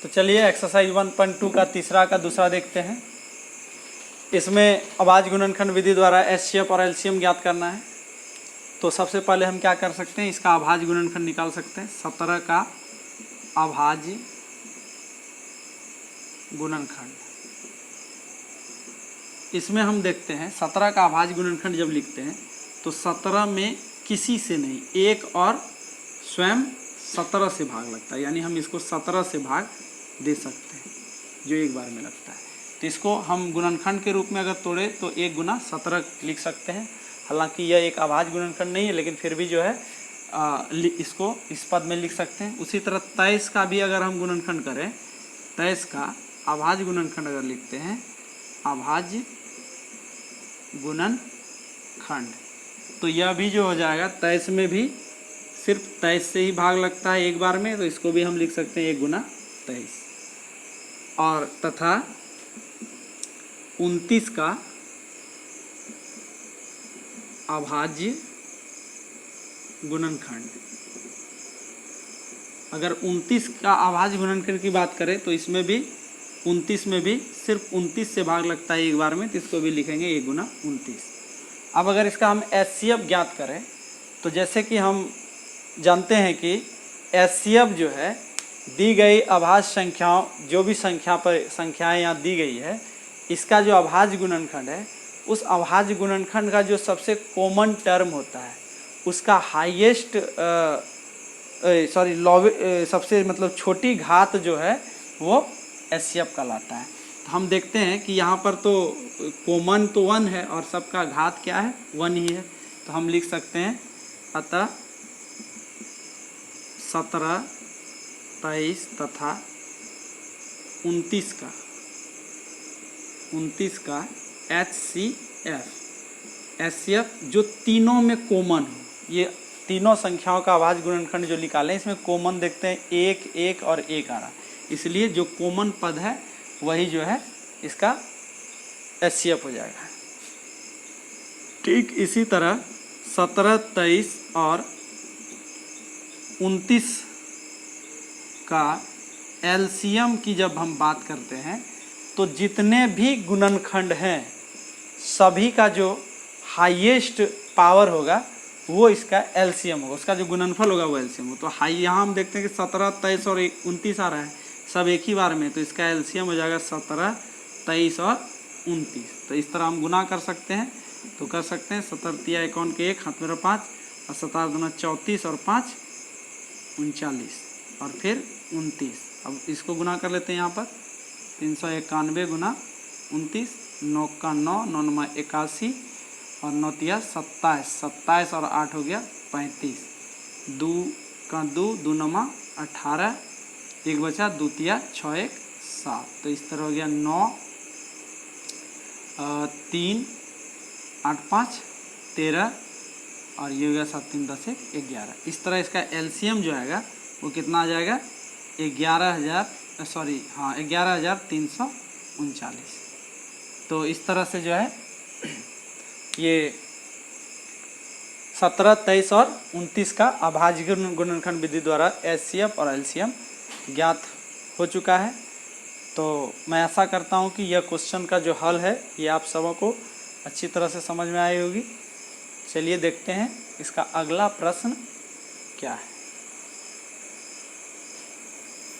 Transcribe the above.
तो चलिए एक्सरसाइज 1.2 का तीसरा का दूसरा देखते हैं। इसमें अभाज्य गुणनखंड विधि द्वारा एचसीएफ और एलसीएम ज्ञात करना है। तो सबसे पहले हम क्या कर सकते हैं, इसका अभाज्य गुणनखंड निकाल सकते हैं। 17 का अभाज्य गुणनखंड, इसमें हम देखते हैं 17 का अभाज्य गुणनखंड जब लिखते हैं तो 17 में किसी से नहीं, एक और स्वयं 17 से भाग लगता है, यानी हम इसको 17 से भाग दे सकते हैं जो एक बार में लगता है। तो इसको हम गुणनखंड के रूप में अगर तोड़े तो 1 गुना 17 लिख सकते हैं। हालांकि यह एक अभाज्य गुणनखंड नहीं है, लेकिन फिर भी जो है इसको इस पद में लिख सकते हैं। उसी तरह 23 का भी अगर हम गुणनखंड करें, 23 का अभाज्य गुणनखंड अगर लिखते हैं, अभाज्य गुणनखंड, तो यह भी जो हो जाएगा 23 में भी सिर्फ 23 से ही भाग लगता है एक बार में, तो इसको भी हम लिख सकते हैं 1 गुना 23। और तथा 29 का अभाज्य गुणनखंड, अगर 29 का अभाज्य गुणनखंड की बात करें तो इसमें भी 29 में भी सिर्फ 29 से भाग लगता है एक बार में, तो इसको भी लिखेंगे 1 गुना 29। अब अगर इसका हम एचसीएफ ज्ञात करें तो जैसे कि हम जानते हैं कि एचसीएफ जो है दी गई अभाज्य संख्याओं, जो भी संख्याएं यहाँ दी गई है, इसका जो अभाज्य गुणनखंड है, उस अभाज्य गुणनखंड का जो सबसे कॉमन टर्म होता है उसका हाईएस्ट सबसे मतलब छोटी घात जो है वो एचसीएफ कहलाता है। तो हम देखते हैं कि यहाँ पर तो कॉमन तो 1 है और सबका घात क्या है, 1 ही है। तो हम लिख सकते हैं अतः 17, 23 तथा 29 का एचसीएफ जो तीनों में कॉमन हो, ये तीनों संख्याओं का अभाज्य गुणनखंड जो निकालें इसमें कॉमन देखते हैं 1, 1 और 1 आ रहा, इसलिए जो कॉमन पद है वही जो है इसका एचसीएफ हो जाएगा। ठीक इसी तरह 17, 23 और 29 का एलसीएम की जब हम बात करते हैं तो जितने भी गुणनखंड हैं सभी का जो हाईएस्ट पावर होगा वो इसका एलसीएम होगा, उसका जो गुणनफल होगा वो एलसीएम हो। तो हाई यहाँ हम देखते हैं कि 17, 23 और 29 आ रहा है सब एक ही बार में, तो इसका एलसीएम हो जाएगा 17, 23 और 29। तो इस तरह हम गुना कर सकते हैं, तो कर सकते हैं 17 तिया 51 के 1 हाथ मेरा 5 और 17 दूना 34 और 5 39 और फिर 29। अब इसको गुना कर लेते हैं यहाँ पर 391 गुना 29, 9 का 9, 9 नमा 81 और 9 तिया 27, 27 और 8 हो गया 35, 2 का 2, 2 नमा 18, 1 बचा 2 तिया 6 1 7। तो इस तरह हो गया 9, 3, 8 5 13 और ये हो गया 7 3 10 1 11। इस तरह इसका एलसीएम जो आएगा वो कितना आ जाएगा 11,339। तो इस तरह से जो है ये 17, 23 और 29 का अभाज्य गुणनखंड विधि द्वारा एचसीएफ और एलसीएम ज्ञात हो चुका है। तो मैं आशा करता हूँ कि यह क्वेश्चन का जो हल है ये आप सबों को अच्छी तरह से समझ में आई होगी। चलिए देखते हैं इसका अगला प्रश्न क्या है।